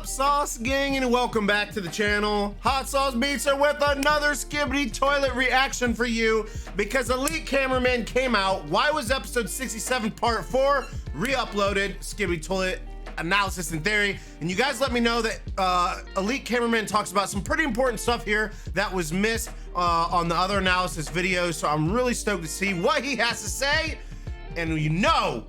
up, Sauce Gang, and welcome back to the channel. Hot Sauce Beats are with another Skibidi Toilet reaction for you because Elite Cameraman came out. Why was episode 67 part 4 re-uploaded? Skibidi Toilet analysis and theory. And you guys let me know that Elite Cameraman talks about some pretty important stuff here that was missed on the other analysis videos. So I'm really stoked to see what he has to say. And you know,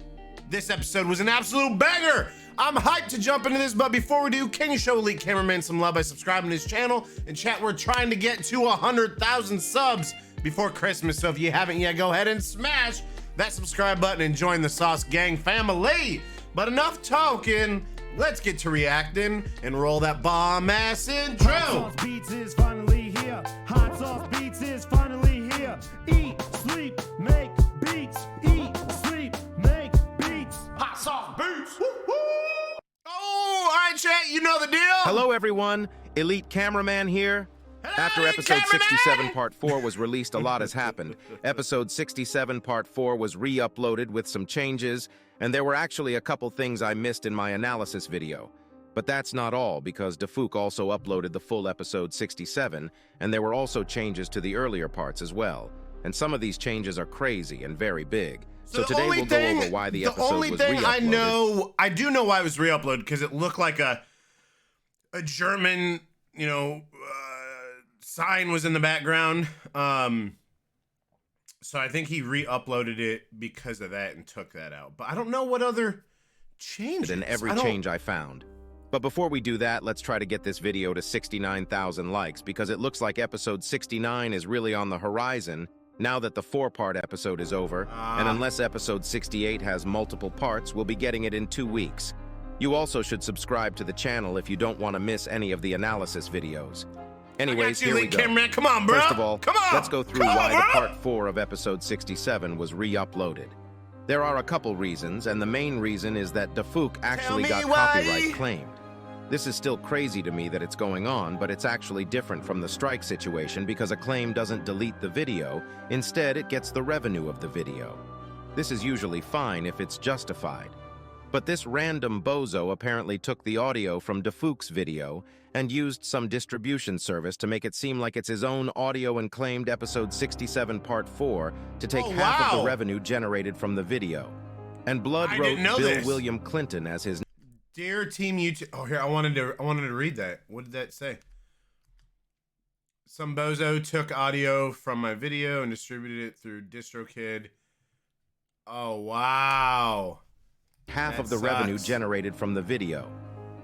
this episode was an absolute banger. I'm hyped to jump into this, but before we do, can you show Elite Cameraman some love by subscribing to his channel? And chat, we're trying to get to 100,000 subs before Christmas, so if you haven't yet, go ahead and smash that subscribe button and join the Sauce Gang family. But enough talking, let's get to reacting and roll that bomb-ass intro. Hot Sauce Beats is finally here. Hot Sauce Beats is finally here. Eat, sleep, make beats. Eat, sleep, make beats. Hot Sauce Beats. Woo, woo. Oh, all right, chat, you know the deal. Hello, everyone. Elite Cameraman here. After Hey, episode Cameraman! 67 part 4 was released, a lot has happened. Episode 67 part 4 was re-uploaded with some changes, and there were actually a couple things I missed in my analysis video. But that's not all, because Defook also uploaded the full episode 67, and there were also changes to the earlier parts as well. And some of these changes are crazy and very big. So today we'll go over why the episode was re-uploaded. The only thing I do know why it was re-uploaded, because it looked like a German, you know, sign was in the background. So I think he re-uploaded it because of that and took that out. But I don't know what other changes. In every change I found. But before we do that, let's try to get this video to 69,000 likes, because it looks like episode 69 is really on the horizon now that the 4-part episode is over, and unless episode 68 has multiple parts, we'll be getting it in 2 weeks. You also should subscribe to the channel if you don't want to miss any of the analysis videos. Anyways, here we go. Come on, bro. First of all, come on. let's go through why the part 4 of episode 67 was re-uploaded. There are a couple reasons, and the main reason is that Defook actually got copyright claimed. This is still crazy to me that it's going on, but it's actually different from the strike situation because a claim doesn't delete the video. Instead, it gets the revenue of the video. This is usually fine if it's justified. But this random bozo apparently took the audio from Defook's video and used some distribution service to make it seem like it's his own audio and claimed episode 67 part 4 to take half of the revenue generated from the video. And Blood wrote Bill William Clinton as his Dear Team YouTube. Oh, here, I wanted to read that. What did that say? Some bozo took audio from my video and distributed it through DistroKid. Oh, wow. half of the revenue generated from the video.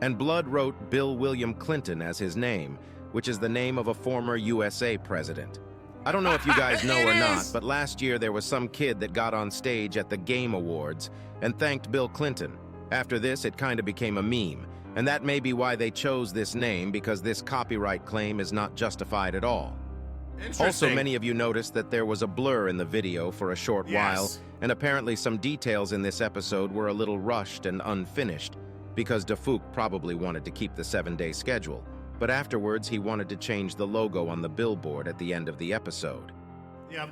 And Blood wrote Bill William Clinton as his name, which is the name of a former USA president. I don't know if you guys know or not, but last year there was some kid that got on stage at the Game Awards and thanked Bill Clinton. After this, it kind of became a meme, and that may be why they chose this name, because this copyright claim is not justified at all. Also, many of you noticed that there was a blur in the video for a short while, and apparently some details in this episode were a little rushed and unfinished, because Defook probably wanted to keep the 7-day schedule, but afterwards he wanted to change the logo on the billboard at the end of the episode.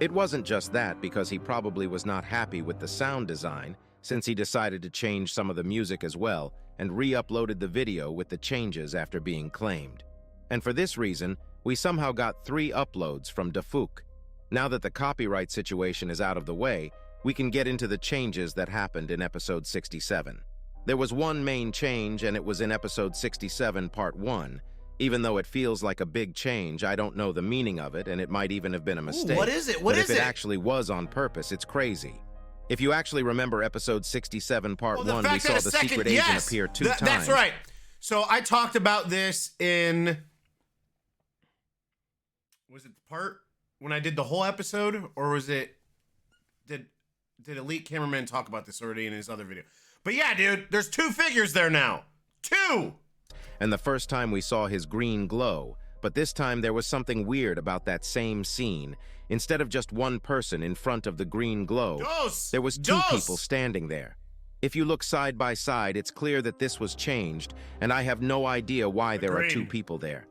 It wasn't just that, because he probably was not happy with the sound design, since he decided to change some of the music as well, and re-uploaded the video with the changes after being claimed. And for this reason, we somehow got 3 uploads from Defook. Now that the copyright situation is out of the way, we can get into the changes that happened in episode 67. There was one main change, and it was in episode 67 part 1. Even though it feels like a big change, I don't know the meaning of it, and it might even have been a mistake. What is it? What is it? If it actually was on purpose, it's crazy. If you actually remember episode 67 part 1, we saw the secret agent appear 2 times. That's right. So I talked about this in... Was it the part when I did the whole episode, or was it... Did Elite Cameraman talk about this already in his other video? But yeah, dude, there's 2 figures there now. 2! And the first time we saw his green glow, but this time there was something weird about that same scene. Instead of just one person in front of the green glow, there was 2 people standing there. If you look side by side, it's clear that this was changed, and I have no idea why there are 2 people there.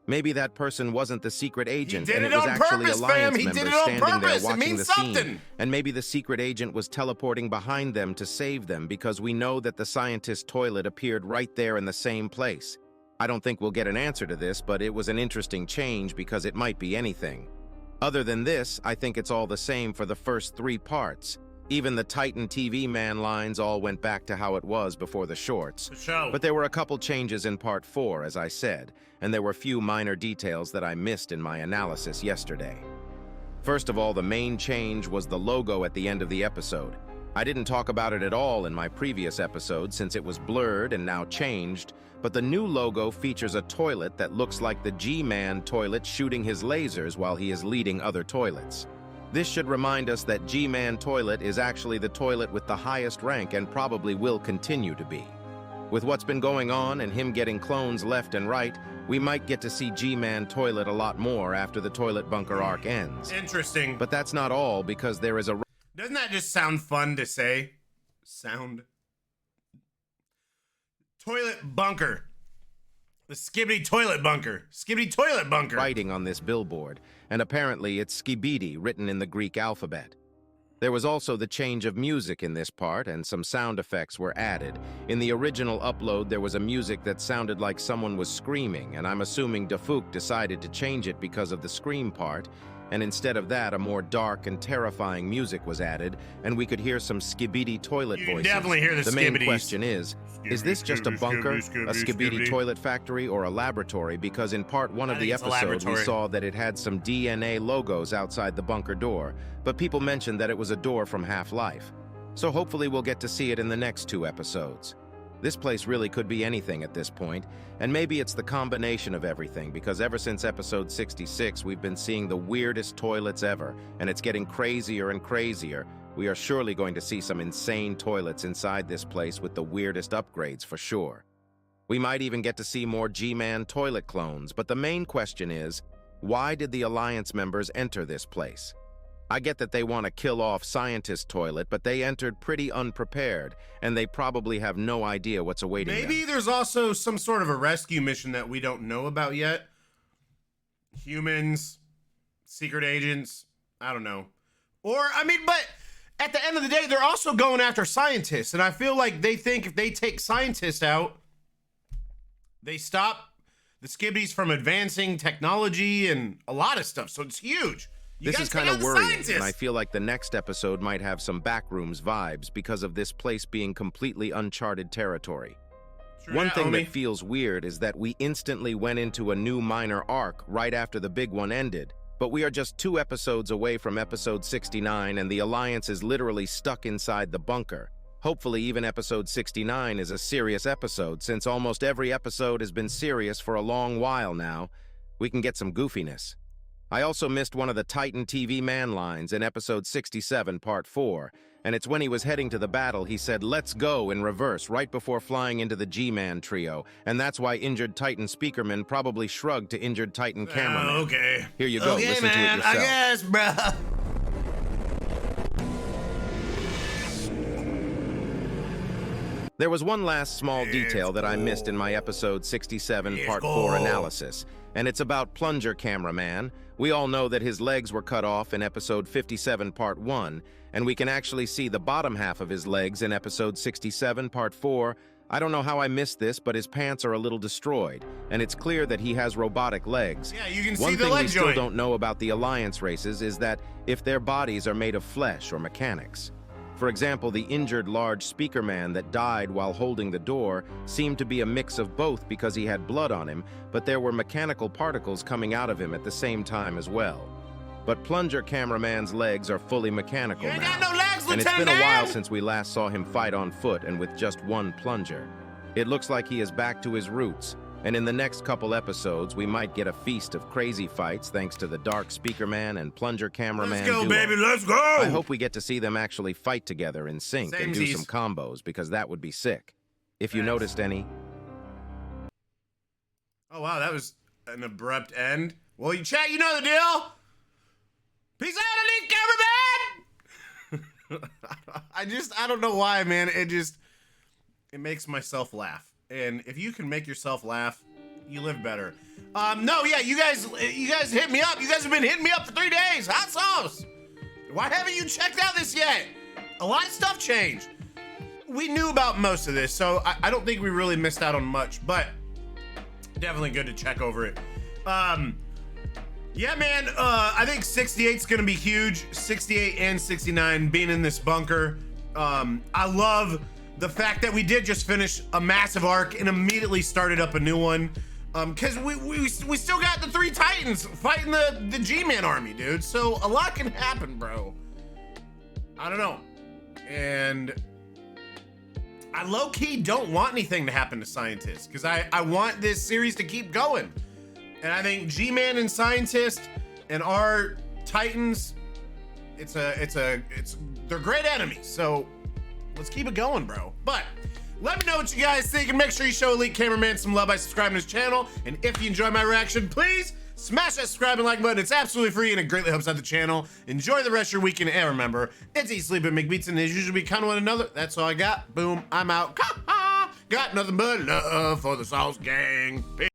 Maybe that person wasn't the secret agent, and it was actually Alliance members standing there watching the scene. And maybe the secret agent was teleporting behind them to save them, because we know that the scientist toilet appeared right there in the same place. I don't think we'll get an answer to this, but it was an interesting change because it might be anything. Other than this, I think it's all the same for the first 3 parts. Even the Titan TV man lines all went back to how it was before the shorts. But there were a couple changes in part 4, as I said, and there were few minor details that I missed in my analysis yesterday. First of all, the main change was the logo at the end of the episode. I didn't talk about it at all in my previous episode since it was blurred and now changed, but the new logo features a toilet that looks like the G-Man toilet shooting his lasers while he is leading other toilets. This should remind us that G-Man toilet is actually the toilet with the highest rank and probably will continue to be. With what's been going on and him getting clones left and right, we might get to see G-Man toilet a lot more after the toilet bunker arc ends. Interesting. But that's not all, because there is a... Doesn't that just sound fun to say? Toilet bunker. The Skibidi toilet bunker. Skibidi toilet bunker. Writing on this billboard, and apparently it's Skibidi written in the Greek alphabet. There was also the change of music in this part, and some sound effects were added. In the original upload, there was a music that sounded like someone was screaming, and I'm assuming Dafouk decided to change it because of the scream part, and instead of that, a more dark and terrifying music was added, and we could hear some Skibidi toilet voices. You definitely hear the main Skibidis. question is this just a bunker, a Skibidi toilet factory, or a laboratory? Because in part 1 of the episode, we saw that it had some DNA logos outside the bunker door, but people mentioned that it was a door from Half-Life. So hopefully we'll get to see it in the next 2 episodes. This place really could be anything at this point, and maybe it's the combination of everything, because ever since episode 66, we've been seeing the weirdest toilets ever, and it's getting crazier and crazier. We are surely going to see some insane toilets inside this place with the weirdest upgrades for sure. We might even get to see more G-Man toilet clones, but the main question is, why did the Alliance members enter this place? I get that they want to kill off Scientist Toilet, but they entered pretty unprepared, and they probably have no idea what's awaiting them. Maybe there's also some sort of a rescue mission that we don't know about yet. Humans, secret agents, I don't know. Or, I mean, but at the end of the day, they're also going after scientists, and I feel like they think if they take scientists out, they stop the Skibidis from advancing technology and a lot of stuff, so it's huge. This is kind of worrying, and I feel like the next episode might have some Backrooms vibes because of this place being completely uncharted territory. One thing that feels weird is that we instantly went into a new minor arc right after the big one ended, but we are just 2 episodes away from episode 69, and the Alliance is literally stuck inside the bunker. Hopefully even episode 69 is a serious episode, since almost every episode has been serious for a long while now. We can get some goofiness. I also missed one of the Titan TV man lines in episode 67, part 4, and it's when he was heading to the battle, he said, "Let's go," in reverse, right before flying into the G-Man trio, and that's why Injured Titan Speakerman probably shrugged to Injured Titan Cameraman. Okay. Here you go, listen man, to it yourself. I guess, bro. There was one last small detail that I missed in my episode 67, part 4 analysis, and it's about Plunger Cameraman. We all know that his legs were cut off in episode 57, part 1, and we can actually see the bottom half of his legs in episode 67, part 4. I don't know how I missed this, but his pants are a little destroyed, and it's clear that he has robotic legs. Yeah, you can see One the thing leg we still joint. don't know about the Alliance races is that if their bodies are made of flesh or mechanics. For example, the injured large speaker man that died while holding the door seemed to be a mix of both because he had blood on him, but there were mechanical particles coming out of him at the same time as well. But Plunger Cameraman's legs are fully mechanical You ain't now. got no legs, And it's been Lieutenant a while Dan! since we last saw him fight on foot and with just one plunger. It looks like he is back to his roots, and in the next couple episodes, we might get a feast of crazy fights thanks to the Dark Speaker Man and Plunger Cameraman Let's go, duo. baby, let's go! I hope we get to see them actually fight together in sync and do Samesies. some combos, because that would be sick. If you noticed any... Oh, wow, that was an abrupt end. Well, you chat, you know the deal. Peace out, Elite Cameraman! I don't know why, man. It makes myself laugh. And if you can make yourself laugh, you live better. No, yeah, you guys hit me up. You guys have been hitting me up for 3 days. Hot sauce. Why haven't you checked out this yet? A lot of stuff changed. We knew about most of this, so I don't think we really missed out on much. But Definitely good to check over it. Yeah, man, I think 68's gonna be huge. 68 and 69 being in this bunker. I love the fact that we did just finish a massive arc and immediately started up a new one. Cause we still got the 3 Titans fighting the G-Man army, dude. So a lot can happen, bro. I don't know. And I low-key don't want anything to happen to Scientist, because I want this series to keep going. And I think G-Man and Scientist and our Titans, they're great enemies. So let's keep it going, bro. But let me know what you guys think, and make sure you show Elite Cameraman some love by subscribing to his channel. And if you enjoy my reaction, please smash that subscribe and like button. It's absolutely free and it greatly helps out the channel. Enjoy the rest of your weekend, and remember, it's eat, sleep, and make beats, and as usual, be kind of one another. That's all I got. Boom, I'm out. Got nothing but love for the Sauce Gang. Peace.